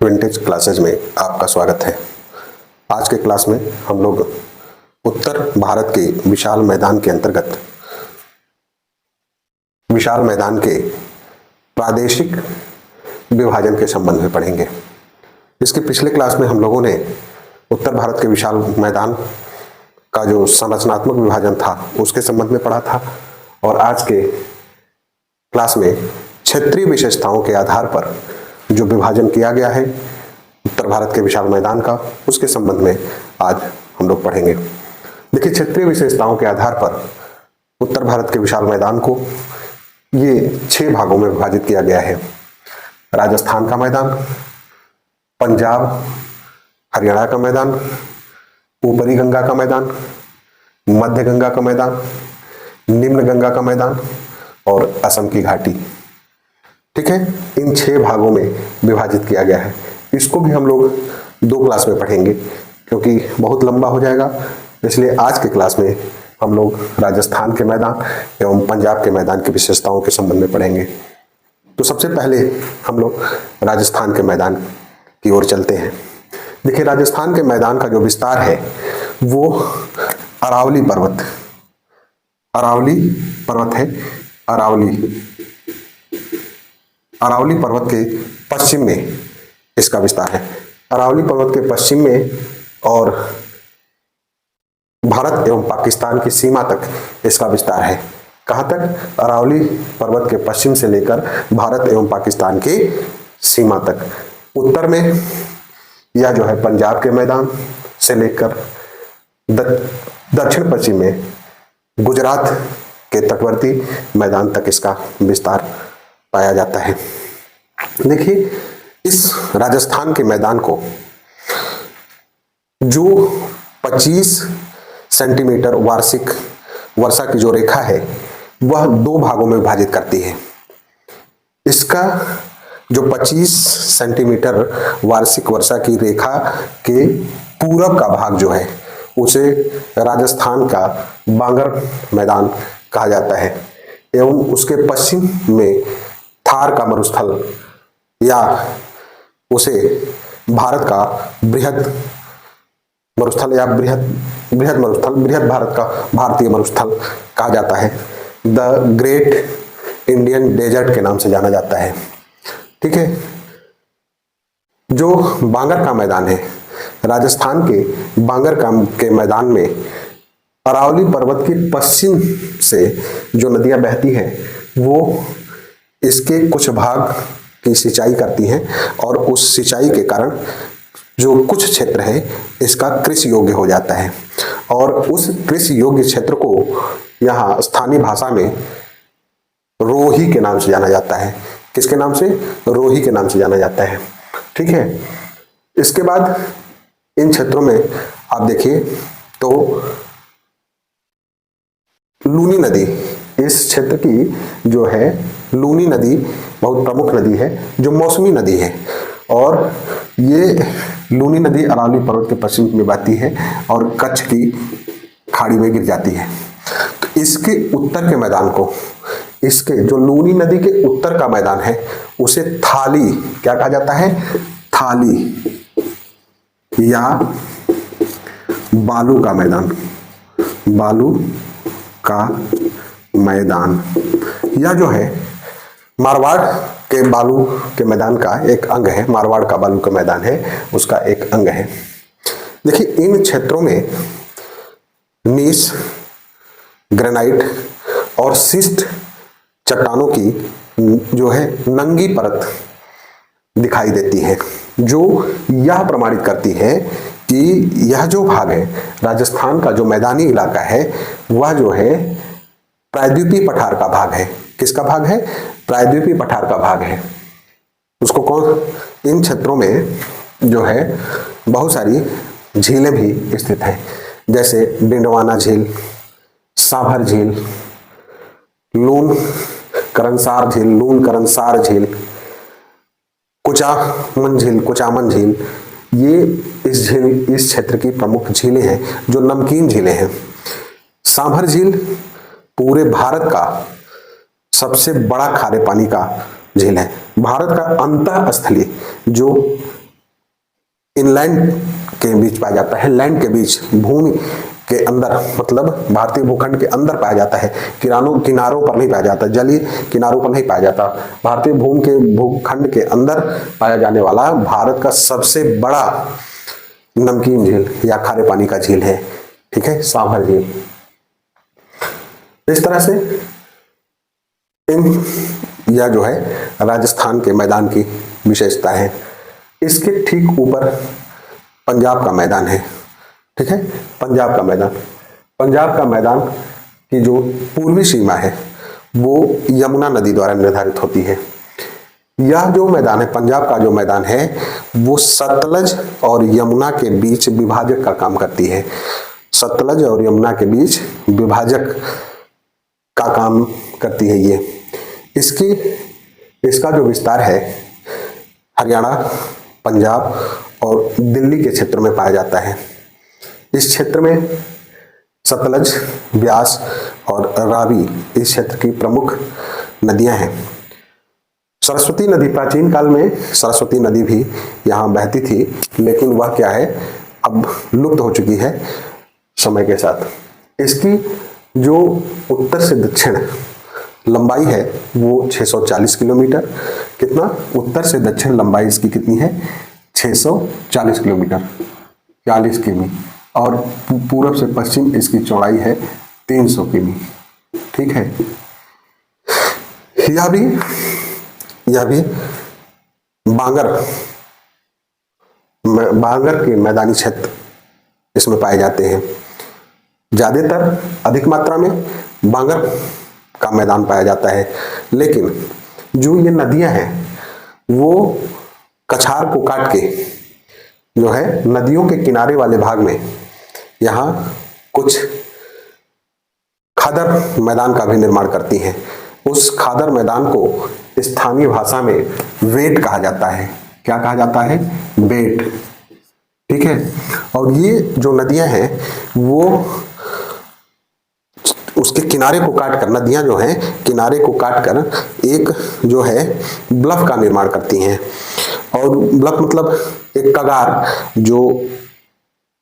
Vintage classes में आपका स्वागत है। आज के क्लास में हम लोग उत्तर भारत के विशाल मैदान के अंतर्गत विशाल मैदान के प्रादेशिक विभाजन के संबंध में पढ़ेंगे। इसके पिछले क्लास में हम लोगों ने उत्तर भारत के विशाल मैदान का जो संरचनात्मक विभाजन था उसके संबंध में पढ़ा था, और आज के क्लास में क्षेत्रीय विशेषताओं के आधार पर जो विभाजन किया गया है उत्तर भारत के विशाल मैदान का, उसके संबंध में आज हम लोग पढ़ेंगे। देखिए, क्षेत्रीय विशेषताओं के आधार पर उत्तर भारत के विशाल मैदान को ये 6 भागों में विभाजित किया गया है। राजस्थान का मैदान, पंजाब हरियाणा का मैदान, ऊपरी गंगा का मैदान, मध्य गंगा का मैदान, निम्न गंगा का मैदान और असम की घाटी। ठीक है, इन 6 भागों में विभाजित किया गया है। इसको भी हम लोग 2 क्लास में पढ़ेंगे क्योंकि बहुत लंबा हो जाएगा, इसलिए आज के क्लास में हम लोग राजस्थान के मैदान एवं पंजाब के मैदान की विशेषताओं के संबंध में पढ़ेंगे। तो सबसे पहले हम लोग राजस्थान के मैदान की ओर चलते हैं। देखिए, राजस्थान के मैदान का जो विस्तार है वो अरावली पर्वत है। अरावली पर्वत के पश्चिम में इसका विस्तार है। अरावली पर्वत के पश्चिम में और भारत एवं पाकिस्तान की सीमा तक इसका विस्तार है। कहां तक? अरावली पर्वत के पश्चिम से लेकर भारत एवं पाकिस्तान की सीमा तक। उत्तर में यह जो है पंजाब के मैदान से लेकर दक्षिण पश्चिम में गुजरात के तटवर्ती मैदान तक इसका विस्तार पाया जाता है। देखिए, इस राजस्थान के मैदान को जो 25 सेंटीमीटर वार्षिक वर्षा की जो रेखा है वह 2 भागों में विभाजित करती है। इसका जो 25 सेंटीमीटर वार्षिक वर्षा की रेखा के पूरब का भाग जो है उसे राजस्थान का बांगर मैदान कहा जाता है, एवं उसके पश्चिम में थार का मरुस्थल या उसे भारत का बृहद मरुस्थल या बृहद भारत का भारतीय मरुस्थल कहा जाता है। द ग्रेट इंडियन डेजर्ट के नाम से जाना जाता है। ठीक है, जो बांगर का मैदान है, राजस्थान के बांगर के मैदान में अरावली पर्वत के पश्चिम से जो नदियां बहती हैं वो इसके कुछ भाग की सिंचाई करती हैं, और उस सिंचाई के कारण जो कुछ क्षेत्र है इसका कृषि योग्य हो जाता है, और उस कृषि योग्य क्षेत्र को यहाँ स्थानीय भाषा में रोही के नाम से जाना जाता है। किसके नाम से? रोही के नाम से जाना जाता है। ठीक है, इसके बाद इन क्षेत्रों में आप देखिए तो लूनी नदी, इस क्षेत्र की जो है लूनी नदी बहुत प्रमुख नदी है जो मौसमी नदी है, और ये लूनी नदी अरावली पर्वत के पश्चिम में बहती है और कच्छ की खाड़ी में गिर जाती है। तो इसके उत्तर के मैदान को, इसके जो लूनी नदी के उत्तर का मैदान है उसे थाली क्या कहा जाता है? थाली या बालू का मैदान, बालू का मैदान, या जो है मारवाड़ के बालू के मैदान का एक अंग है। मारवाड़ का बालू का मैदान है, उसका एक अंग है। देखिए, इन क्षेत्रों में नीस, ग्रेनाइट और शिस्ट चट्टानों की जो है नंगी परत दिखाई देती है, जो यह प्रमाणित करती है कि यह जो भाग है राजस्थान का, जो मैदानी इलाका है वह जो है प्रायद्वीपीय पठार का भाग है। किसका भाग है? प्रायद्वीपीय पठार का भाग है। उसको कौन? इन क्षेत्रों में जो है बहुत सारी झीलें भी स्थित हैं, जैसे डिंडवाना झील, सांभर झील, लून करनसार झील, कुचामन झील, ये इस क्षेत्र की प्रमुख झीलें हैं जो नमकीन झीलें हैं। सांभर झील पूरे भारत का सबसे बड़ा खारे पानी का झील है। भारत का अंतःस्थलीय जो इनलैंड के बीच पाया जाता है, लैंड के बीच, भूमि के अंदर, मतलब भारतीय भूखंड के अंदर पाया जाता है, किनारों पर नहीं पाया जाता, जलीय किनारों पर नहीं पाया जाता। भारतीय भूखंड के अंदर पाया जाने वाला भारत का सबसे बड़ा नमकीन झील या खारे पानी का झील है, ठीक है, सांभर झील। इस तरह से यह जो है राजस्थान के मैदान की विशेषता है। इसके ठीक ऊपर पंजाब का मैदान है, ठीक है, पंजाब का मैदान। पंजाब का मैदान की जो पूर्वी सीमा है वो यमुना नदी द्वारा निर्धारित होती है। यह जो मैदान है, पंजाब का जो मैदान है, वो सतलज और यमुना के बीच विभाजक का काम करती है। सतलज और यमुना के बीच विभाजक का काम करती है ये। इसका जो विस्तार है हरियाणा, पंजाब और दिल्ली के क्षेत्र में पाया जाता है। इस क्षेत्र में सतलज, ब्यास और रावी इस क्षेत्र की प्रमुख नदियां हैं। सरस्वती नदी, प्राचीन काल में सरस्वती नदी भी यहाँ बहती थी, लेकिन वह क्या है, अब लुप्त हो चुकी है समय के साथ। इसकी जो उत्तर से दक्षिण लंबाई है वो 640 किलोमीटर। कितना? उत्तर से दक्षिण लंबाई इसकी कितनी है? 640 किलोमीटर, 40 किमी। और पूर्व से पश्चिम इसकी चौड़ाई है 300 किमी, ठीक है। यह भी बांगर के मैदानी क्षेत्र इसमें पाए जाते हैं। ज्यादातर अधिक मात्रा में बांगर का मैदान पाया जाता है, लेकिन जो ये नदियां हैं वो कछार को काट के जो है नदियों के किनारे वाले भाग में यहाँ कुछ खादर मैदान का भी निर्माण करती हैं। उस खादर मैदान को स्थानीय भाषा में वेट कहा जाता है। क्या कहा जाता है? वेट, ठीक है। और ये जो नदियां हैं वो उसके किनारे को काटकर, नदियां जो हैं किनारे को काटकर एक जो है ब्लफ का निर्माण करती हैं। और ब्लफ मतलब एक कगार जो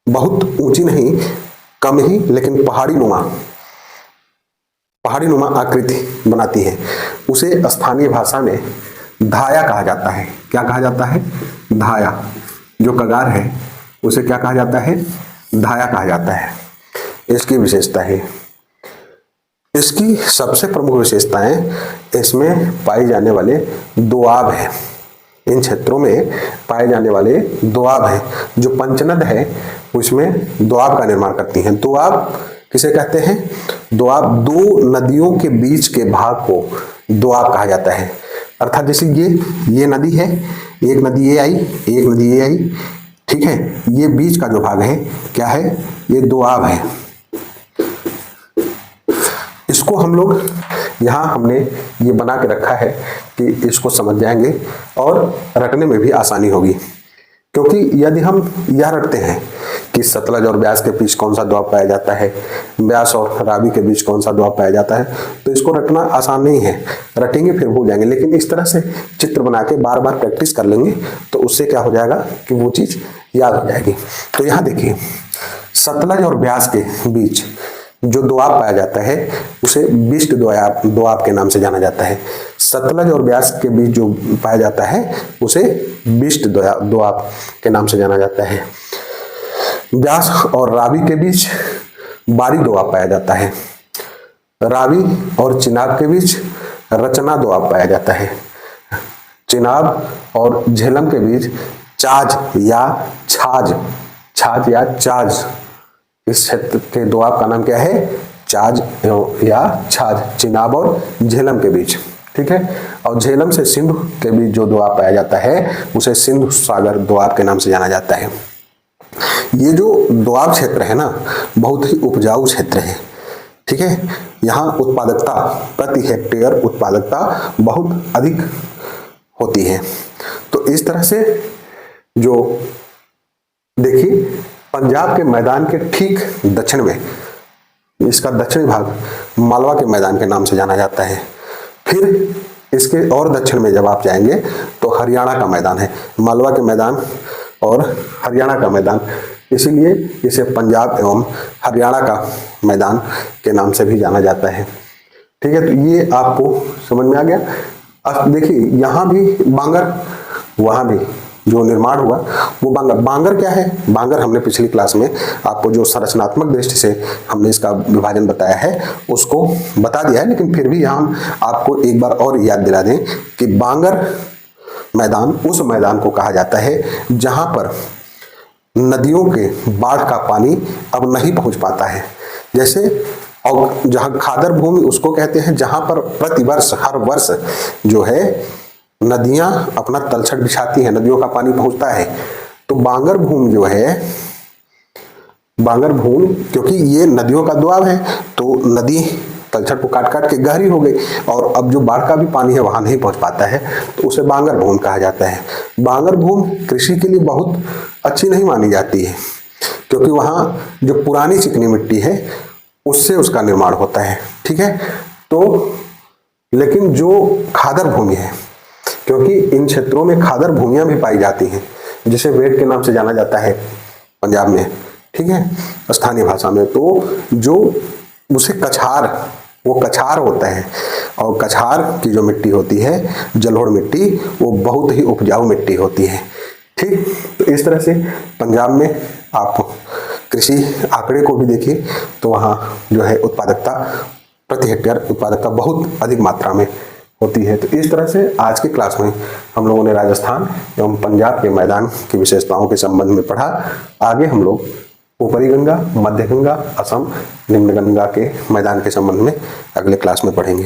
बहुत ऊंची नहीं, कम ही, लेकिन पहाड़ी नुमा आकृति बनाती है। उसे स्थानीय भाषा में धाया कहा जाता है। क्या कहा जाता है? धाया। जो कगार है उसे क्या कहा जाता है? धाया कहा जाता है। इसकी विशेषता है, इसकी सबसे प्रमुख विशेषताएं इसमें पाई जाने वाले दोआब हैं। इन क्षेत्रों में पाए जाने वाले दोआब हैं। जो पंचनद है उसमें दोआब का निर्माण करती हैं। दोआब किसे कहते हैं? दोआब, दो नदियों के बीच के भाग को दोआब कहा जाता है। अर्थात जैसे ये नदी है, एक नदी ये आई, एक नदी ये आई, ठीक है, ये बीच का जो भाग है क्या है? ये दोआब है। इसको हम लोग यहाँ हमने ये बना के रखा है कि इसको समझ जाएंगे और रखने में भी आसानी होगी। क्योंकि यदि हम यह रखते हैं कि सतलज और ब्यास के बीच कौन सा दोआब पाया जाता है, ब्यास और रावी के बीच कौन सा दोआब पाया जाता है, तो इसको रखना आसान नहीं है। रटेंगे फिर भूल जाएंगे, लेकिन इस तरह से चित्र बना के बार बार प्रैक्टिस कर लेंगे तो उससे क्या हो जाएगा कि वो चीज याद हो जाएगी। तो यहाँ देखिए, सतलज और ब्यास के बीच जो दोआब पाया जाता है उसे बिष्ट दोआब के नाम से जाना जाता है। सतलज और ब्यास के बीच जो पाया जाता है उसे बिष्ट दोआब के नाम से जाना जाता है। ब्यास और रावी के बीच बारी दोआब पाया जाता है। रावी और चिनाब के बीच रचना दोआब पाया जाता है। चिनाब और झेलम के बीच छाज या चाज, इस क्षेत्र के दोआब का नाम क्या है? छाज या छाज, चिनाब और झेलम के बीच, ठीक है। और झेलम से सिंधु के बीच जो दोआब पाया जाता है उसे सिंधु सागर दोआब के नाम से जाना जाता है। ये जो दोआब क्षेत्र है ना, बहुत ही उपजाऊ क्षेत्र है, ठीक है। यहाँ उत्पादकता, प्रति हेक्टेयर उत्पादकता बहुत अधिक होती है। तो इस तरह से जो देखिए, पंजाब के मैदान के ठीक दक्षिण में, इसका दक्षिणी भाग मालवा के मैदान के नाम से जाना जाता है। फिर इसके और दक्षिण में जब आप जाएंगे तो हरियाणा का मैदान है। मालवा के मैदान और हरियाणा का मैदान, इसीलिए इसे पंजाब एवं हरियाणा का मैदान के नाम से भी जाना जाता है। ठीक है, तो ये आपको समझ में आ गया। अब देखिए यहाँ भी बांगर, वहां भी जो निर्माण हुआ वो बांगर। बांगर क्या है? बांगर हमने पिछली क्लास में आपको जो संरचनात्मक दृष्टि से हमने इसका विभाजन बताया है उसको बता दिया है, लेकिन फिर भी हम आपको एक बार और याद दिला दें कि बांगर मैदान उस मैदान को कहा जाता है जहां पर नदियों के बाढ़ का पानी अब नहीं पहुंच पाता है। जैसे और जहां खादर भूमि उसको कहते हैं जहां पर प्रतिवर्ष हर वर्ष जो है नदियां अपना तलछट बिछाती हैं, नदियों का पानी पहुंचता है। तो बांगर भूमि जो है, बांगर भूमि क्योंकि ये नदियों का द्वाब है तो नदी तलछट को काट काट के गहरी हो गई और अब जो बाढ़ का भी पानी है वहां नहीं पहुंच पाता है, तो उसे बांगर भूमि कहा जाता है। बांगर भूमि कृषि के लिए बहुत अच्छी नहीं मानी जाती है क्योंकि वहां जो पुरानी चिकनी मिट्टी है उससे उसका निर्माण होता है। ठीक है, तो लेकिन जो खादर भूमि है, क्योंकि इन क्षेत्रों में खादर भूमियां भी पाई जाती हैं जिसे वेट के नाम से जाना जाता है पंजाब में, ठीक है, स्थानीय भाषा में, तो जो उसे कछार, वो कछार होता है और कछार की जो मिट्टी होती है जलोढ़ मिट्टी, वो बहुत ही उपजाऊ मिट्टी होती है। ठीक, तो इस तरह से पंजाब में आप कृषि आंकड़े को भी देखिए तो वहाँ जो है उत्पादकता, प्रति हेक्टेयर उत्पादकता बहुत अधिक मात्रा में होती है। तो इस तरह से आज की क्लास में हम लोगों ने राजस्थान एवं पंजाब के मैदान की विशेषताओं के संबंध में पढ़ा। आगे हम लोग ऊपरी गंगा, मध्य गंगा, असम, निम्न गंगा के मैदान के संबंध में अगले क्लास में पढ़ेंगे।